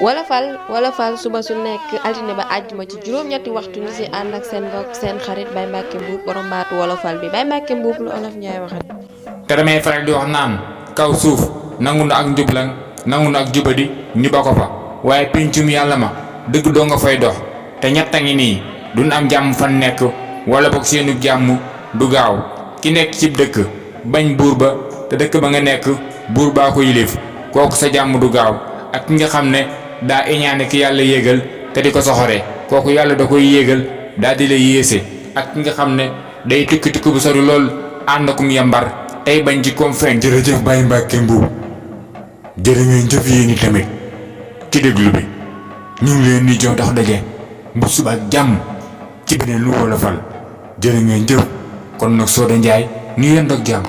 Wolofal suba su nekk altine ba àjjuma ci juróom-ñetti waxtu ñu ci ànd ak seen mbokk seen xarit Baye Mbacke Mbuub borom baatu wolofal bi Baye Mbacke Mbuub lu olof Njaay waxat te damay faral di wax naan kaw suuf nangu na ak njublan nangu na ak jubadi ñu ba ko fa waaye pincum yàlla ma dëgg doo nga fay dox te ñett a ngi nii duñ am jàmm fan nekk wala boog seenu jàmm du gaaw ki nekk cib dëkk bañ buur ba te dëkk ba nga nekk buur baa ko yilif kooku sa jàmm du gaaw ak ki nga xam ne daa iñaane ki yàlla yéegal te di ko soxore kooku yàlla da koy yéegal daa di la yéese ak ki nga xam ne day tukki tukki bu sori lool ànd akum yambar tey bañ ci koom feeñ. jërëjëf Baye Mbacke Mbuub jërë ngeen jëf yéen i tamit ci déglu bi ñu ngi leen di jox dox daje bu suba ak jàmm ci beneen lu wolofal jërë ngeen jëf kon nag Soda Ndiaye ñu yendoo ak jàmm.